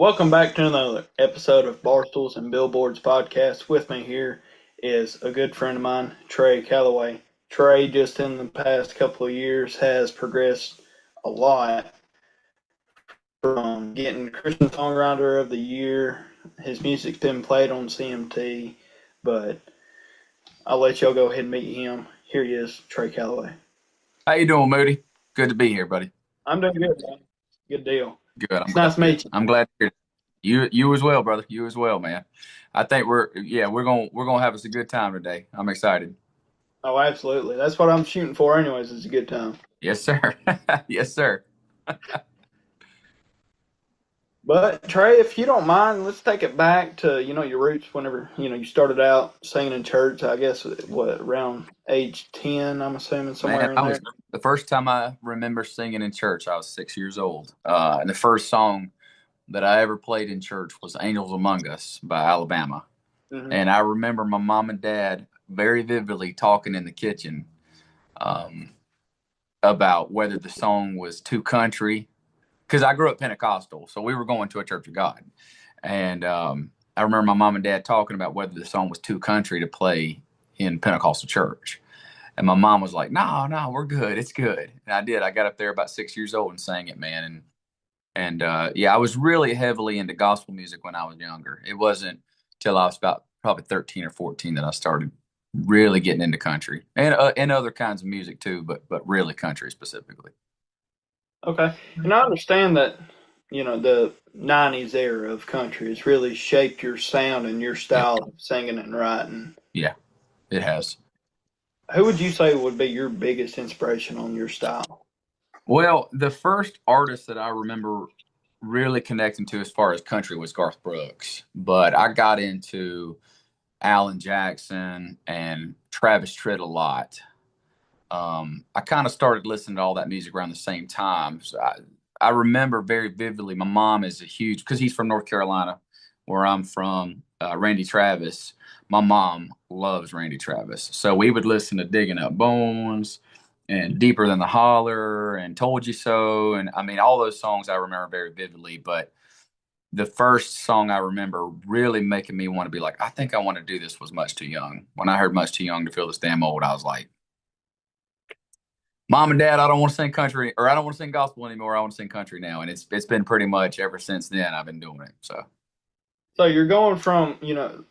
Welcome back to another episode of Barstools and Billboards podcast. With me here is a good friend of mine, Trey Calloway. Trey, just in the past couple of years, has progressed a lot from getting Christian Songwriter of the Year. His music's been played on CMT, but I'll let y'all go ahead and meet him. Here he is, Trey Calloway. How you doing, Moody? Good to be here, buddy. I'm doing good, man. Good deal. Good. I'm It's glad nice to to hear it. meet you. I'm glad to hear it. You as well, brother. You as well, man. I think we're gonna have us a good time today. I'm excited. Oh, absolutely. That's what I'm shooting for, anyways. It's a good time. Yes, sir. Yes, sir. But Trey, if you don't mind, let's take it back to your roots. Whenever you started out singing in church, I guess what around age 10, I'm assuming Man, somewhere in I there. was the first time I remember singing in church. I was 6 years old, and the first song that I ever played in church was "Angels Among Us" by Alabama. Hmm. And I remember my mom and dad very vividly talking in the kitchen um, about whether the song was too country because I grew up Pentecostal, so we were going to a Church of God, and I remember my mom and dad talking about whether the song was too country to play in Pentecostal church, and my mom was like, "No, no, we're good, it's good." And I did. I got up there about 6 years old and sang it, man, and yeah, I was really heavily into gospel music when I was younger. It wasn't till I was about probably 13 or 14 that I started really getting into country and other kinds of music too, but really country specifically. Okay, and I understand that the '90s era of country has really shaped your sound and your Yeah, style of singing and writing. yeah, it has. Who would you say would be your biggest inspiration on your style? Well, the first artist that I remember really connecting to as far as country was Garth Brooks, but I got into Alan Jackson and Travis Tritt a lot. I kind of started listening to all that music around the same time. I remember very vividly. My mom is a huge because he's from North Carolina, where I'm from. Randy Travis. My mom loves Randy Travis, so we would listen to "Digging Up Bones" and "Deeper Than the Holler" and "Told You So," and I mean all those songs I remember very vividly. But the first song I remember really making me want to be like, I think I want to do this was "Much Too Young." When I heard "Much Too Young to Feel This Damn Old," I was like, Mom and Dad, I don't want to sing country or I don't want to sing gospel anymore. I want to sing country now. And it's been pretty much ever since then I've been doing it. So So you're going from,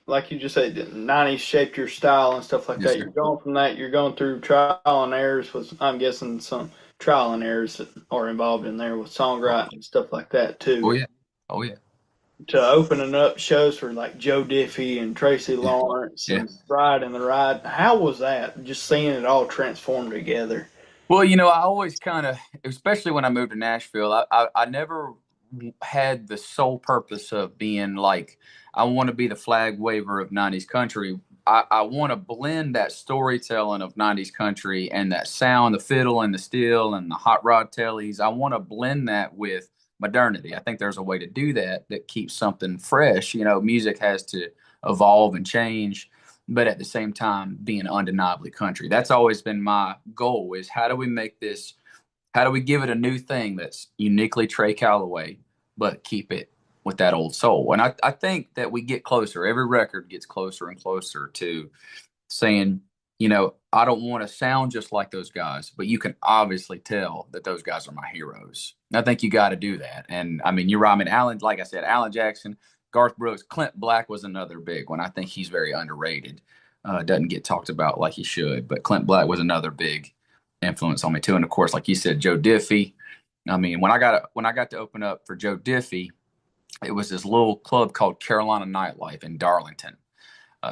like you just said, the '90s shaped your style and stuff like yes, that. You're sir. going from that. You're going through trial and errors with, I'm guessing, some trial and errors that are involved in there with Oh, songwriting and stuff like that oh too. yeah. Oh yeah. To opening up shows for like Joe Diffie and Tracy Yeah. Lawrence Yeah. and Ride and the Ride. How was that? Just seeing it all transform together. Well, I always kind of, especially when I moved to Nashville, I never had the sole purpose of being like, I want to be the flag waver of 90s country. I want to blend that storytelling of 90s country and that sound, the fiddle and the steel and the hot rod tellies. I want to blend that with modernity. I think there's a way to do that that keeps something fresh. Music has to evolve and change, but at the same time being undeniably country. That's always been my goal is how do we give it a new thing that's uniquely Trey Calloway, but keep it with that old soul? And I think that we get closer. Every record gets closer and closer to saying, I don't want to sound just like those guys, but you can obviously tell that those guys are my heroes. I think you got to do that. And I mean, you're right. I mean, Alan, like I said, Alan Jackson, Garth Brooks, Clint Black was another big one. I think he's very underrated. Doesn't get talked about like he should, but Clint Black was another big influence on me too. And of course, like you said, Joe Diffie. I mean, when I got to open up for Joe Diffie, it was this little club called Carolina Nightlife in Darlington,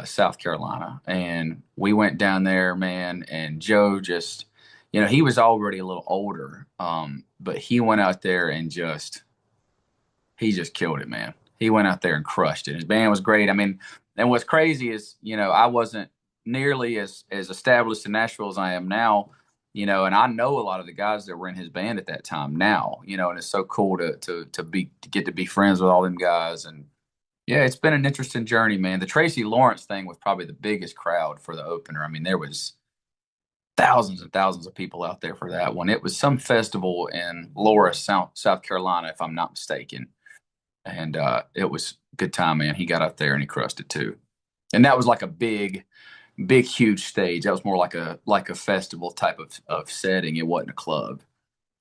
South Carolina. And we went down there, man, and Joe just, he was already a little older, but he went out there and he just killed it, man. He went out there and crushed it. His band was great. I mean, and what's crazy is, I wasn't nearly as established in Nashville as I am now, and I know a lot of the guys that were in his band at that time now, and it's so cool to get to be friends with all them guys. And yeah, it's been an interesting journey, man. The Tracy Lawrence thing was probably the biggest crowd for the opener. I mean, there was thousands and thousands of people out there for that one. It was some festival in Laura, South Carolina, if I'm not mistaken. and it was a good time, man. He got up there and he crushed it too. And that was like a big, huge stage. That was more like a festival type of setting. It wasn't a club.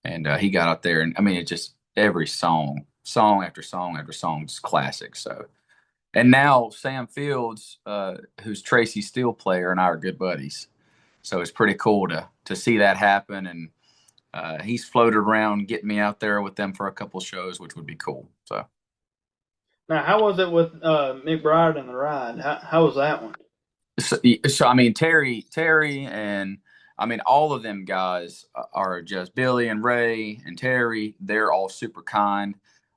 And he got out there, and I mean, it just every song after song after song, just classic. So, and now Sam Fields, who's Tracy's steel player, and I are good buddies. So it's pretty cool to see that happen, and he's floated around getting me out there with them for a couple shows, which would be cool. So. Now, how was it with McBride and the Ride? How was that one? So I mean Terry and I mean all of them guys are just Billy and Ray and Terry. They're all super kind.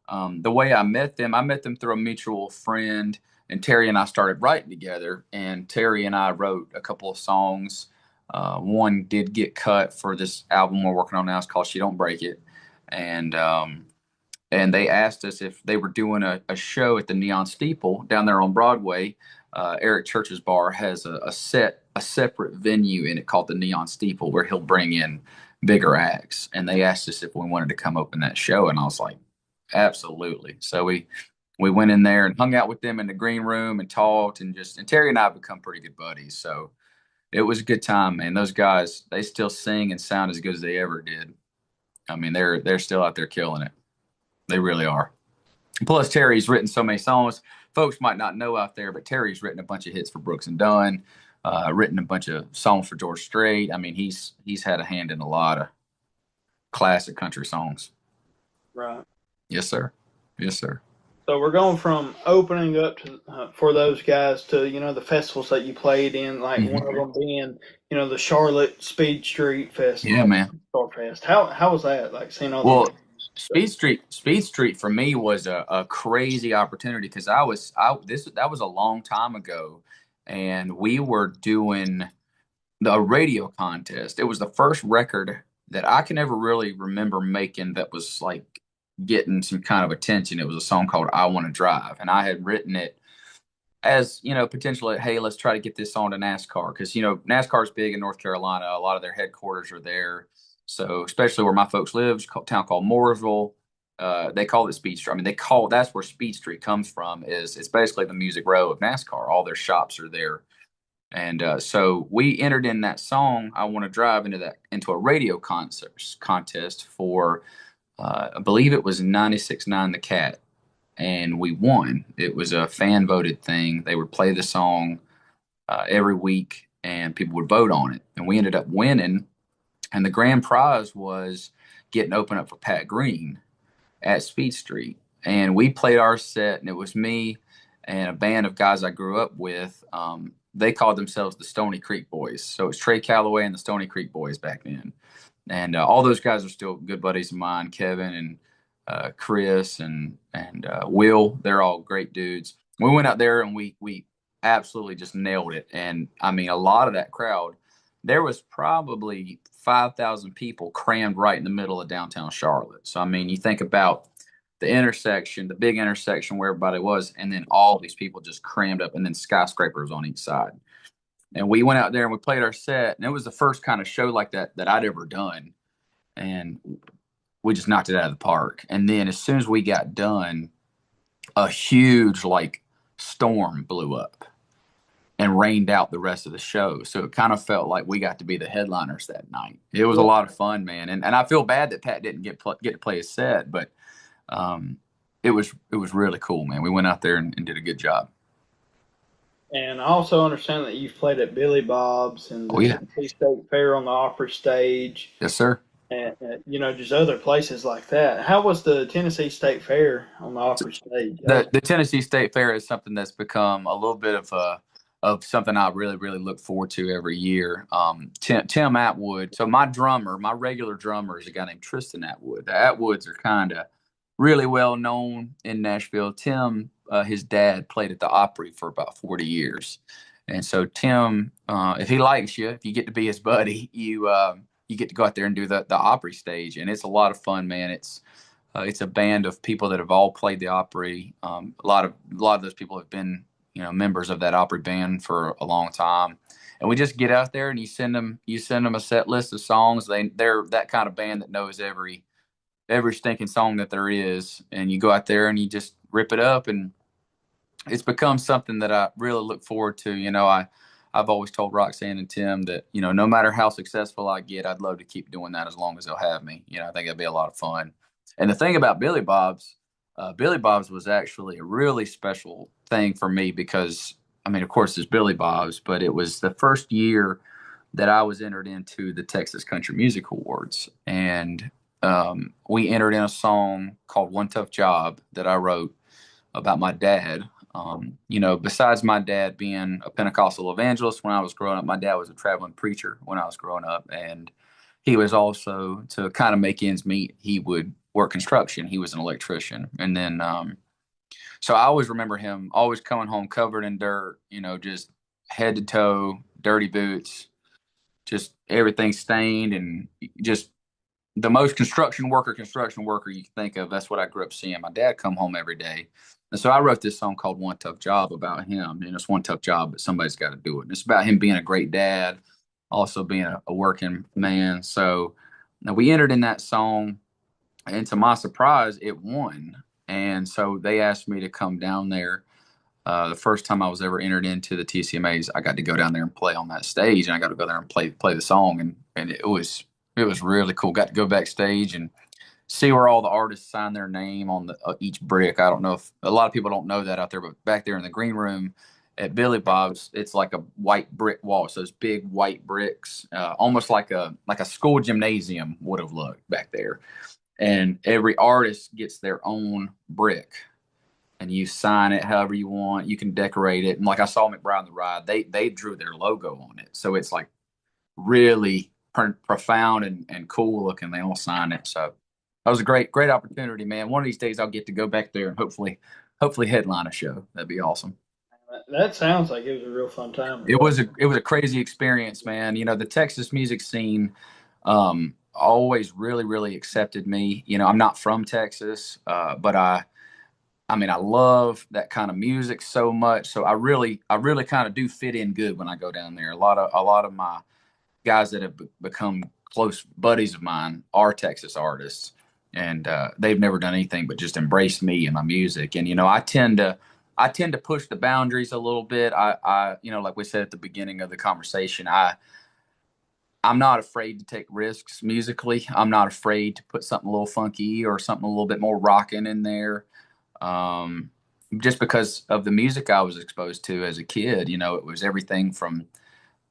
The way I met them through a mutual friend, and Terry and I started writing together. And Terry and I wrote a couple of songs. One did get cut for this album we're working on now. It's called "She Don't Break It," and and they asked us if they were doing a show at the Neon Steeple down there on Broadway. Eric Church's bar has a separate venue in it called the Neon Steeple where he'll bring in bigger acts. And they asked us if we wanted to come open that show, and I was like, absolutely. So we went in there and hung out with them in the green room and talked, and Terry and I have become pretty good buddies. So it was a good time, man. Those guys, they still sing and sound as good as they ever did. I mean, they're still out there killing it. They really are. Plus, Terry's written so many songs. Folks might not know out there, but Terry's written a bunch of hits for Brooks and Dunn, written a bunch of songs for George Strait. I mean, he's had a hand in a lot of classic country songs. Right. Yes, sir. Yes, sir. So we're going from opening up to for those guys to the festivals that you played in, like one of them being the Charlotte Speed Street Festival. Yeah, man. Starfest. How was that? Like seeing all well, Speed Street for me was a crazy opportunity because that was a long time ago, and we were doing the radio contest. It was the first record that I can ever really remember making that was like getting some kind of attention. It was a song called "I Want to Drive," and I had written it as potentially, hey, let's try to get this on to NASCAR because NASCAR is big in North Carolina. A lot of their headquarters are there. So especially where my folks live, it's a town called Mooresville. They call it Speed Street. I mean, that's where Speed Street comes from. It's basically the Music Row of NASCAR. All their shops are there, and so we entered in that song. I want to drive into a radio contest for I believe it was 96.9 The Cat, and we won. It was a fan voted thing. They would play the song every week, and people would vote on it, and we ended up winning. And the grand prize was getting open up for Pat Green at Speed Street. And we played our set, and it was me and a band of guys I grew up with. They called themselves the Stony Creek Boys. So it's Trey Calloway and the Stony Creek Boys back then. And all those guys are still good buddies of mine, Kevin and Chris and Will. They're all great dudes. We went out there and we absolutely just nailed it. And I mean, a lot of that crowd, there was probably 5,000 people crammed right in the middle of downtown Charlotte. So, I mean, you think about the intersection, the big intersection where everybody was, and then all these people just crammed up, and then skyscrapers on each side. And we went out there and we played our set, and it was the first kind of show like that I'd ever done. And we just knocked it out of the park. And then as soon as we got done, a huge, like, storm blew up and rained out the rest of the show. So it kind of felt like we got to be the headliners that night. It was a lot of fun, man. And I feel bad that Pat didn't get to play his set, but it was really cool, man. We went out there and did a good job. And I also understand that you've played at Billy Bob's and the Tennessee State Fair on the Opry stage. Yes, sir. And just other places like that. How was the Tennessee State Fair on the Opry stage? The Tennessee State Fair is something that's become a little bit of something I really, really look forward to every year. Tim Atwood. So my regular drummer is a guy named Tristan Atwood. The Atwoods are kind of really well known in Nashville. Tim, his dad played at the Opry for about 40 years. And so Tim, if he likes you, if you get to be his buddy, you get to go out there and do the Opry stage. And it's a lot of fun, man. It's a band of people that have all played the Opry. A lot of those people have been members of that Opry band for a long time, and we just get out there and you send them a set list of songs. They're that kind of band that knows every stinking song that there is, and you go out there and you just rip it up, and it's become something that I really look forward to. I've always told Roxanne and Tim that, no matter how successful I get, I'd love to keep doing that as long as they'll have me. I think it'd be a lot of fun. And the thing about Billy Bob's was actually a really special thing for me because, I mean, of course, it's Billy Bob's, but it was the first year that I was entered into the Texas Country Music Awards. And we entered in a song called One Tough Job that I wrote about my dad. Besides my dad being a Pentecostal evangelist when I was growing up, my dad was a traveling preacher when I was growing up. And he was also, to kind of make ends meet, he would work construction. He was an electrician. And then, so I always remember him always coming home covered in dirt, just head to toe, dirty boots, just everything stained, and just the most construction worker you can think of. That's what I grew up seeing. My dad come home every day. And so I wrote this song called One Tough Job about him. And it's one tough job, but somebody's got to do it. And it's about him being a great dad, also being a working man. So now we entered in that song, and to my surprise, it won. And so they asked me to come down there. The first time I was ever entered into the TCMAs, I got to go down there and play on that stage, and I got to go there and play the song, and it was really cool. Got to go backstage and see where all the artists sign their name on each brick. I don't know if a lot of people don't know that out there, but back there in the green room at Billy Bob's, it's like a white brick wall. So those big white bricks, almost like a school gymnasium would have looked back there. And every artist gets their own brick, and you sign it however you want. You can decorate it. And like I saw McBride and the Ride, they drew their logo on it. So it's like really profound and cool looking. They all sign it. So that was a great opportunity, man. One of these days I'll get to go back there and hopefully headline a show. That'd be awesome. That sounds like it was a real fun time. It was a crazy experience, man. The Texas music scene always really accepted me. I'm not from Texas, but I mean, I love that kind of music so much. So I really kind of do fit in good when I go down there. A lot of my guys that have become close buddies of mine are Texas artists, and they've never done anything but just embrace me and my music. And I tend to push the boundaries a little bit. I like we said at the beginning of the conversation, I'm not afraid to take risks musically. I'm not afraid to put something a little funky or something a little bit more rocking in there. Just because of the music I was exposed to as a kid. It was everything from,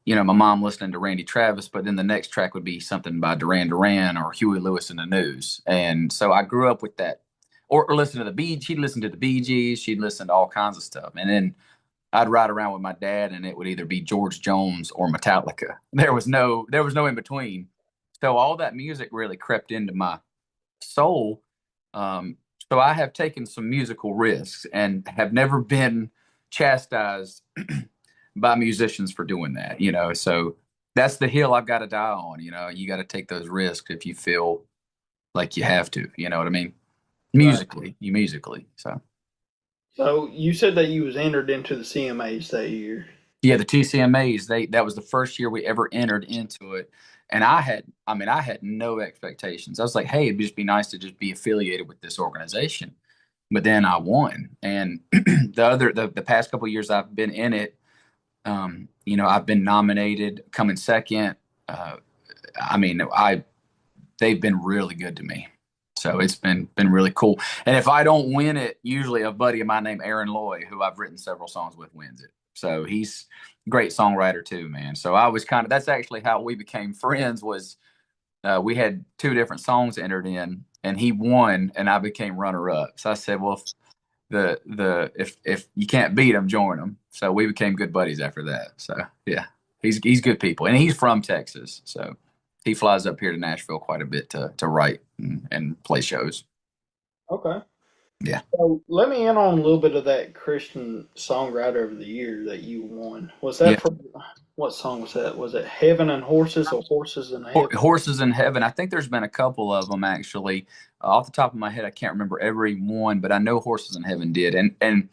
my mom listening to Randy Travis, but then the next track would be something by Duran Duran or Huey Lewis and the News. And so I grew up with that, or listen to she'd listen to the Bee Gees, she'd listen to all kinds of stuff. And then I'd ride around with my dad, and it would either be George Jones or Metallica. There was no in between. So all that music really crept into my soul. So I have taken some musical risks and have never been chastised by musicians for doing that, So that's the hill I've got to die on. You got to take those risks if you feel like you have to. You know what I mean? Musically. So. So you said that you was entered into the CMAs that year. Yeah, the TCMAs, that was the first year we ever entered into it. And I had no expectations. I was like, hey, it'd just be nice to just be affiliated with this organization. But then I won. And the past couple of years I've been in it, I've been nominated, coming second. They've been really good to me. So it's been really cool. And if I don't win it, usually a buddy of mine named Aaron Loy, who I've written several songs with, wins it. So he's a great songwriter too, man. So I was that's actually how we became friends. Was we had two different songs entered in, and he won, and I became runner up. So I said, well, if you can't beat him, join him. So we became good buddies after that. So yeah, he's good people, and he's from Texas. So he flies up here to Nashville quite a bit to write and play shows. Okay. Yeah. So let me in on a little bit of that Christian Songwriter of the Year that you won. Was that for what song was that? Was it Heaven and Horses or Horses in Heaven? Horses in Heaven. I think there's been a couple of them actually. Off the top of my head, I can't remember every one, but I know Horses in Heaven did. And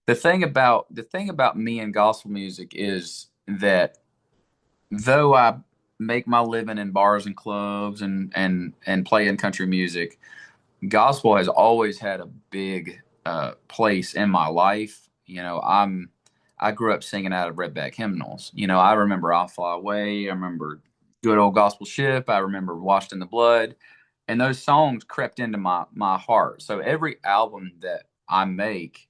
the thing about me and gospel music is that though I make my living in bars and clubs and play in country music, gospel has always had a big place in my life. I grew up singing out of redback hymnals. I remember "I'll Fly Away." I remember "Good Old Gospel Ship." I remember "Washed in the Blood," and those songs crept into my heart. So every album that I make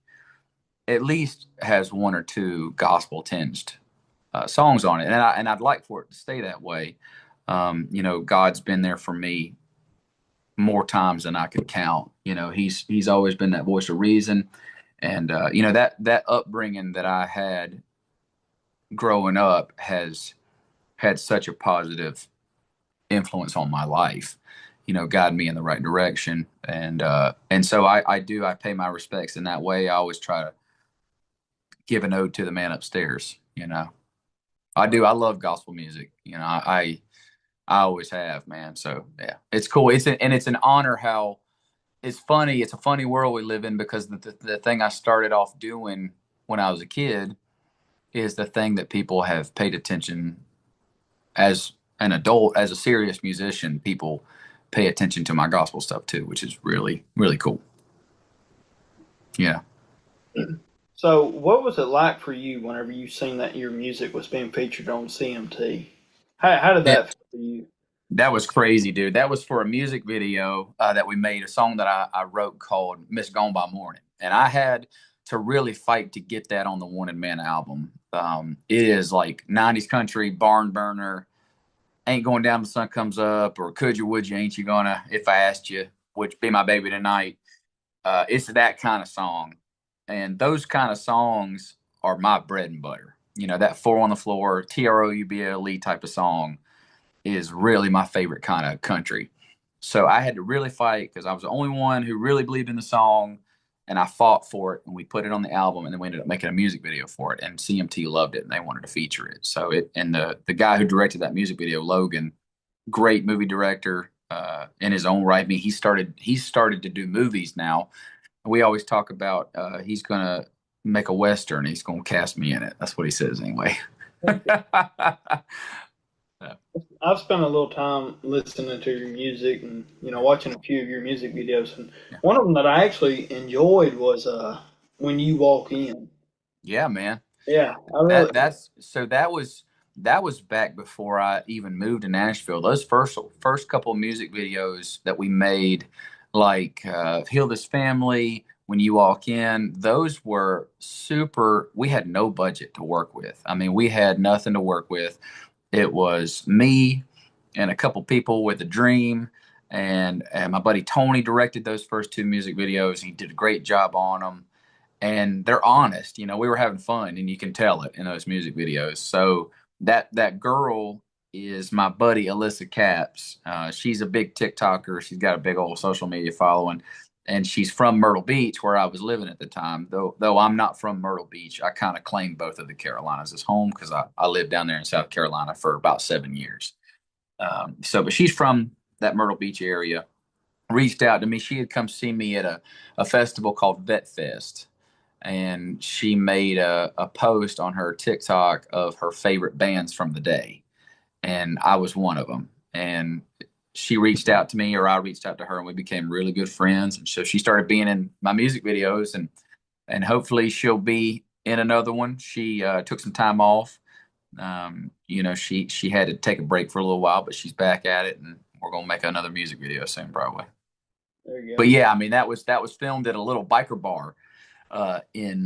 at least has one or two gospel tinged songs on it, and I'd like for it to stay that way. God's been there for me more times than I could count. He's always been that voice of reason, and that upbringing that I had growing up has had such a positive influence on my life. Guide me in the right direction, and so I pay my respects in that way. I always try to give an ode to the man upstairs. I do. I love gospel music. I always have, man. So yeah, it's cool. It's an honor. How it's funny. It's a funny world we live in, because the thing I started off doing when I was a kid is the thing that people have paid attention as an adult, as a serious musician. People pay attention to my gospel stuff too, which is really, really cool. Yeah. So, what was it like for you whenever you seen that your music was being featured on CMT? How did that feel for you? That was crazy, dude. That was for a music video that we made, a song that I wrote called "Miss Gone by Morning," and I had to really fight to get that on the Wanted Man album. It is like '90s country, barn burner, "Ain't Going Down, the Sun Comes Up," or "Could You, Would You, Ain't You Gonna, If I Asked You, Would You Be My Baby Tonight." It's that kind of song, and those kind of songs are my bread and butter. That "Four on the Floor," TROUBLE type of song is really my favorite kind of country. So I had to really fight, because I was the only one who really believed in the song, and I fought for it, and we put it on the album, and then we ended up making a music video for it, and CMT loved it, and they wanted to feature it. So the guy who directed that music video, Logan, great movie director in his own right. I mean, he started to do movies now. We always talk about he's gonna make a Western. He's gonna cast me in it. That's what he says anyway. I've spent a little time listening to your music and watching a few of your music videos, and Yeah. one of them that I actually enjoyed was "When You Walk In." Yeah, man. Yeah, I really. That was back before I even moved to Nashville. Those first couple of music videos that we made, like "Heal This Family," "When You Walk In," those were super. We had no budget to work with. I mean, we had nothing to work with. It was me and a couple people with a dream, and my buddy Tony directed those first two music videos. He did a great job on them, and they're honest. We were having fun, and you can tell it in those music videos. So that girl is my buddy Alyssa Caps. She's a big TikToker. She's got a big old social media following, and she's from Myrtle Beach, where I was living at the time. Though I'm not from Myrtle Beach, I kind of claim both of the Carolinas as home, because I lived down there in South Carolina for about 7 years. But she's from that Myrtle Beach area. Reached out to me. She had come see me at a festival called Vet Fest, and she made a post on her TikTok of her favorite bands from the day, and I was one of them. And she reached out to me, or I reached out to her, and we became really good friends. And so she started being in my music videos, and hopefully she'll be in another one. She took some time off. She had to take a break for a little while, but she's back at it, and we're gonna make another music video soon, probably. There you But go. yeah, I mean that was filmed at a little biker bar in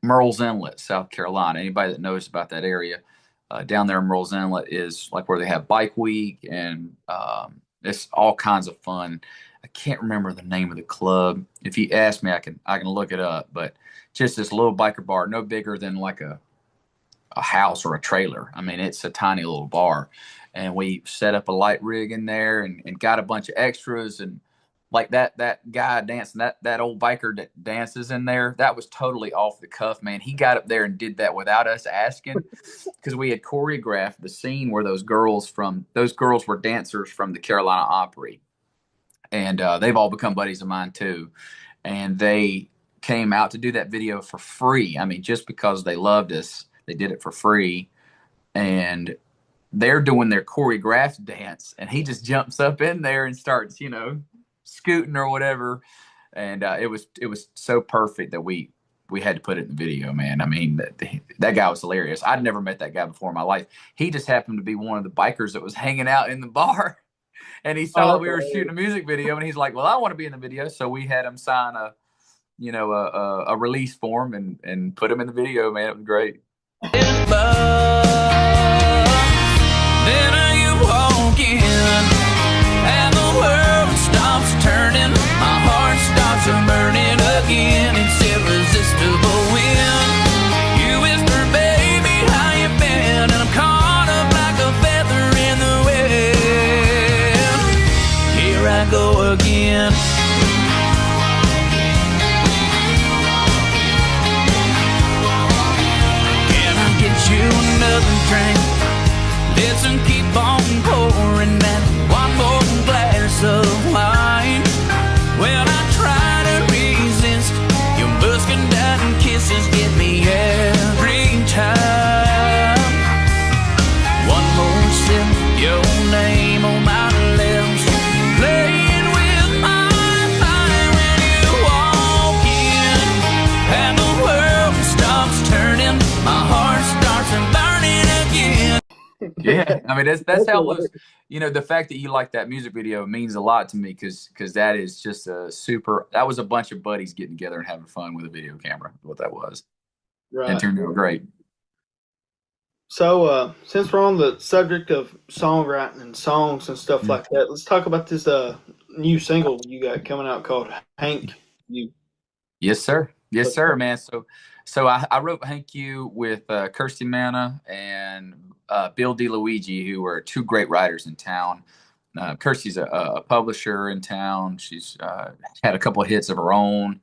Murrells Inlet, South Carolina. Anybody that knows about that area down there in Murrells Inlet is like where they have Bike Week, and it's all kinds of fun. I can't remember the name of the club. If you ask me, I can look it up. But just this little biker bar, no bigger than like a house or a trailer. I mean, it's a tiny little bar, and we set up a light rig in there, and got a bunch of extras, and like that guy dancing, that old biker that dances in there, that was totally off the cuff, man. He got up there and did that without us asking, because we had choreographed the scene where those girls were dancers from the Carolina Opry, and they've all become buddies of mine too, and they came out to do that video for free. I mean, just because they loved us, they did it for free, and they're doing their choreographed dance, and he just jumps up in there and starts, scooting or whatever. And it was so perfect that we had to put it in the video, man. I mean, that guy was hilarious. I'd never met that guy before in my life. He just happened to be one of the bikers that was hanging out in the bar. And he saw we were shooting a music video, and he's like, "Well, I want to be in the video." So we had him sign a release form and put him in the video. Man, it was great. Then you walk in, and the world stops turning. My heart stops burning again. It's irresistible when you whisper, "Baby, how you been?" And I'm caught up like a feather in the wind. Here I go again. Can I get you another drink? Listen, keep on pouring that one more glass of wine. When I try to resist, your muscadine kisses get me every time. One more sip, your name on my lips, playing with my mind when you walk in, and the world stops turning. My heart starts burning again. Yeah, I mean that's how it was. The fact that you like that music video means a lot to me because that is just that was a bunch of buddies getting together and having fun with a video camera. What that was, Right. It turned out great. So, since we're on the subject of songwriting and songs and stuff like that, let's talk about this new single you got coming out called "Hank You." Yes, sir. Yes, sir, man. So I wrote "Hank You" with Kirsty Manna and Bill DeLuigi, who are two great writers in town. Kirsty's a publisher in town. She's had a couple of hits of her own.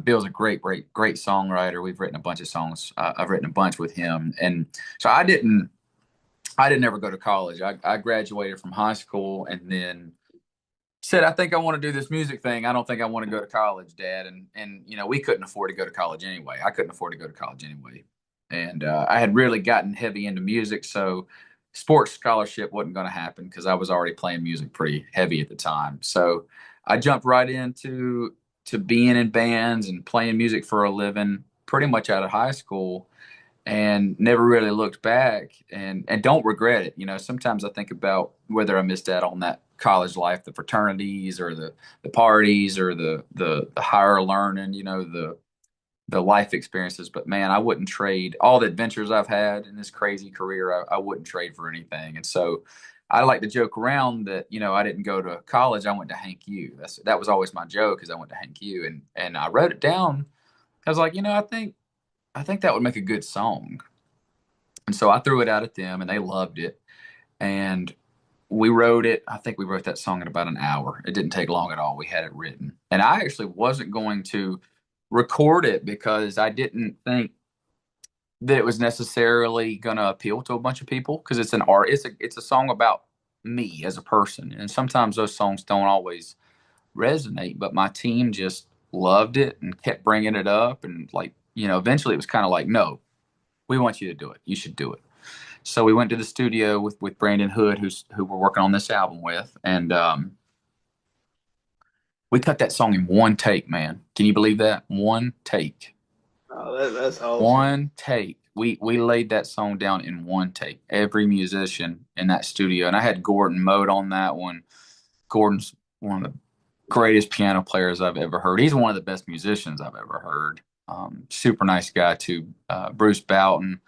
Bill's a great songwriter. We've written a bunch of songs. I've written a bunch with him, and so I didn't ever go to college. I graduated from high school and then said, "I think I want to do this music thing. I don't think I want to go to college, Dad." And we couldn't afford to go to college anyway. I couldn't afford to go to college anyway. And I had really gotten heavy into music, so sports scholarship wasn't going to happen because I was already playing music pretty heavy at the time. So I jumped right into being in bands and playing music for a living pretty much out of high school, and never really looked back and don't regret it. Sometimes I think about whether I missed out on that college life, the fraternities or the parties or the higher learning, the life experiences. But man, I wouldn't trade all the adventures I've had in this crazy career. I wouldn't trade for anything. And so I like to joke around that, I didn't go to college. I went to Hank U. That was always my joke, is I went to Hank U, and I wrote it down. I was like, I think that would make a good song. And so I threw it out at them and they loved it. And we wrote it. I think we wrote that song in about an hour. It didn't take long at all. We had it written. And I actually wasn't going to record it because I didn't think that it was necessarily going to appeal to a bunch of people, because it's an art. It's a song about me as a person. And sometimes those songs don't always resonate, but my team just loved it and kept bringing it up. And eventually it was kind of like, no, we want you to do it. You should do it. So we went to the studio with Brandon Hood, who we're working on this album with. And, we cut that song in one take, man. Can you believe that? One take. Oh, that's awesome. One take. We laid that song down in one take. Every musician in that studio. And I had Gordon Mode on that one. Gordon's one of the greatest piano players I've ever heard. He's one of the best musicians I've ever heard. Super nice guy too. Bruce Boughton,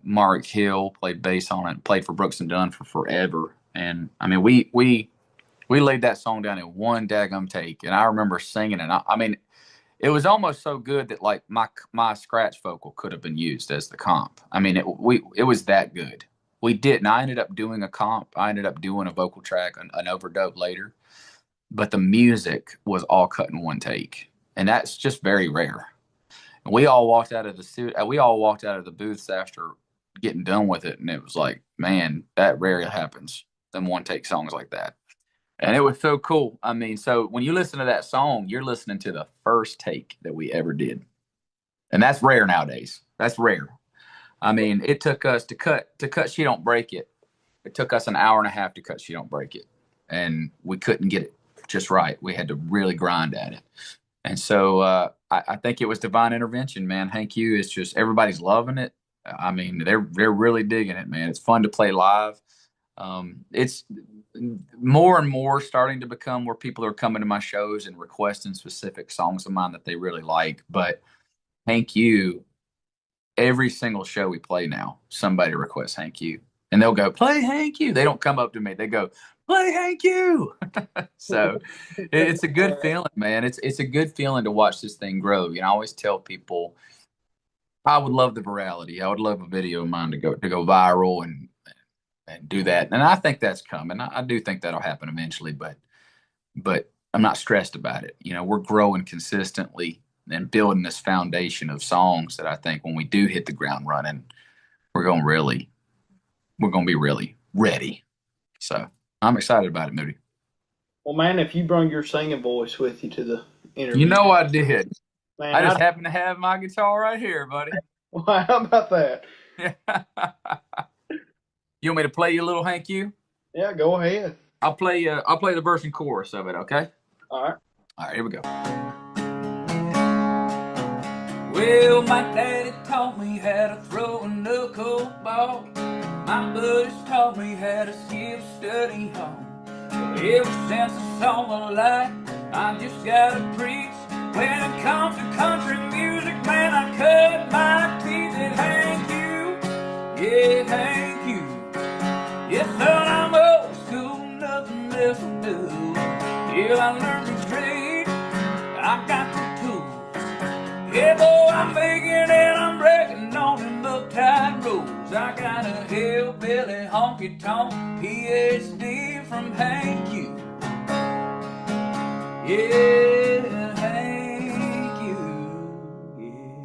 Mark Hill played bass on it. Played for Brooks and Dunn for forever. And I mean, we laid that song down in one daggum take, and I remember singing it. I mean, it was almost so good that like my scratch vocal could have been used as the comp. I mean, it was that good. We didn't. I ended up doing a comp. I ended up doing a vocal track, an overdub later, but the music was all cut in one take, and that's just very rare. And we all walked out of the studio. We all walked out of the booths after getting done with it, and it was like, man, that rarely happens. Them one take songs like that. And it was so cool. I mean, so when you listen to that song, you're listening to the first take that we ever did. And that's rare nowadays. That's rare. I mean, it took us to cut She Don't Break It. It took us an hour and a half to cut She Don't Break It. And we couldn't get it just right. We had to really grind at it. And so I think it was divine intervention, man. Hank U is just, everybody's loving it. I mean, they're really digging it, man. It's fun to play live. It's more and more starting to become where people are coming to my shows and requesting specific songs of mine that they really like. But Hank U, every single show we play now, somebody requests Hank U. And they'll go, play Hank U. They don't come up to me. They go, play Hank U. So it's a good feeling, man. It's a good feeling to watch this thing grow. You know, I always tell people I would love the virality. I would love a video of mine to go viral and do that. And I think that's coming. I do think that'll happen eventually, but I'm not stressed about it. You know, we're growing consistently and building this foundation of songs that I think when we do hit the ground running, we're going to be really ready. So I'm excited about it, Moody. Well, man, if you brought your singing voice with you to the interview. You know I did. Man, I just happen to have my guitar right here, buddy. Well, how about that? You want me to play you a little Hank U? Yeah, go ahead. I'll play the verse and chorus of it, okay? All right. All right, here we go. Well, my daddy taught me how to throw a knuckleball. My buddies taught me how to skip study hall. But ever since I saw the light, I just gotta preach. When it comes to country music, man, I cut my teeth at Hank U. Yeah, Hank U. Yes, son, I'm old school, nothing else will do. Yeah, I learned to trade, I got the tools. Yeah, boy, I'm making and I'm breaking on them uptight roads. I got a hillbilly honky-tonk PhD from Hank U. Yeah, Hank U. Yeah.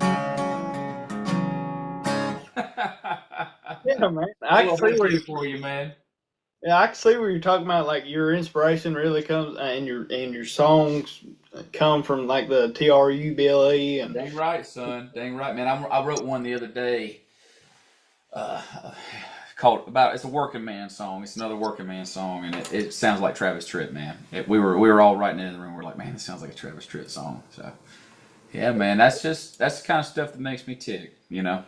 Yeah, man. I can see where you're for you, man. Yeah, I can see where you're talking about. Like your inspiration really comes, and your songs come from like the TRUBLE and. Dang right, son. Dang right, man. I wrote one the other day. Called it's a working man song. It's another working man song, and it sounds like Travis Tritt, man. We were all writing it in the room. We're like, man, this sounds like a Travis Tritt song. So, yeah, man, that's the kind of stuff that makes me tick, you know.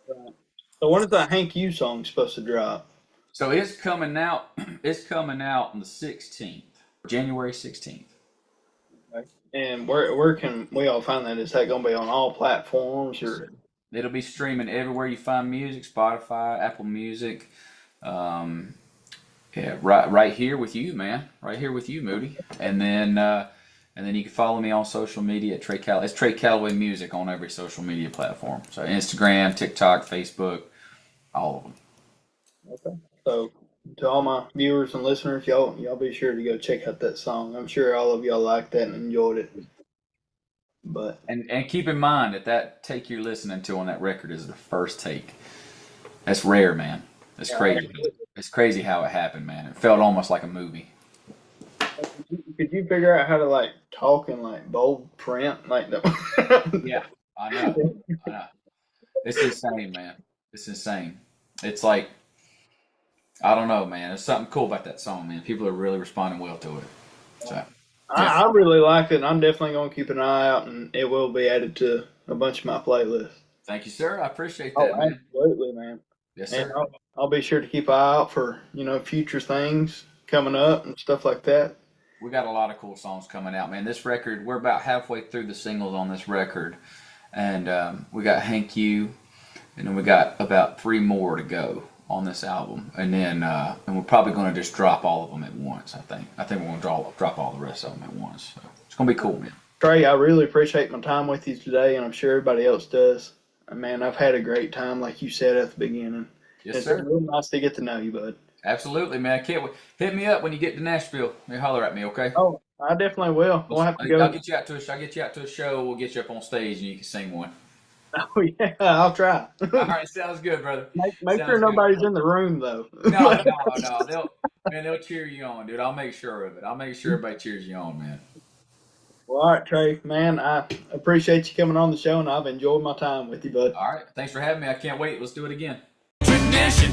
Right. So when is that Hank U song supposed to drop? So it's coming out. It's coming out on the 16th, January 16th. Okay. And where can we all find that? Is that going to be on all platforms or? It'll be streaming everywhere you find music: Spotify, Apple Music. Yeah, right here with you, man. Right here with you, Moody. And then you can follow me on social media at Trey Calloway. It's Trey Calloway Music on every social media platform. So Instagram, TikTok, Facebook, all of them. Okay. So to all my viewers and listeners, y'all be sure to go check out that song. I'm sure all of y'all liked that and enjoyed it. But and keep in mind that take you're listening to on that record is the first take. That's rare, man. That's crazy. It's crazy how it happened, man. It felt almost like a movie. Could you figure out how to like talk in like bold print like that? Yeah, I know. It's insane, man. It's insane. It's like, I don't know, man. There's something cool about that song, man. People are really responding well to it. So, yeah. I really like it. I'm definitely going to keep an eye out, and it will be added to a bunch of my playlists. Thank you, sir. I appreciate that, man. Absolutely, man. Yes, sir. And I'll be sure to keep an eye out for, future things coming up and stuff like that. We got a lot of cool songs coming out, man. This record, we're about halfway through the singles on this record, and we got Hank U, and then we got about 3 more to go on this album, and then and we're probably going to just drop all of them at once. I think we're going to drop all the rest of them at once. So it's going to be cool, man. Trey, I really appreciate my time with you today, and I'm sure everybody else does. Man, I've had a great time, like you said at the beginning. Yes, sir. It's real nice to get to know you, bud. Absolutely, man. I can't wait. Hit me up when you get to Nashville. You holler at me, okay? Oh, I definitely will. We'll have to go. I'll get you out to a show. We'll get you up on stage and you can sing one. Oh yeah, I'll try. All right, sounds good, brother. Make sure nobody's in the room though. No. They'll cheer you on, dude. I'll make sure of it. I'll make sure everybody cheers you on, man. Well, all right, Trey, man, I appreciate you coming on the show, and I've enjoyed my time with you, bud. All right, thanks for having me. I can't wait. Let's do it again. Tradition.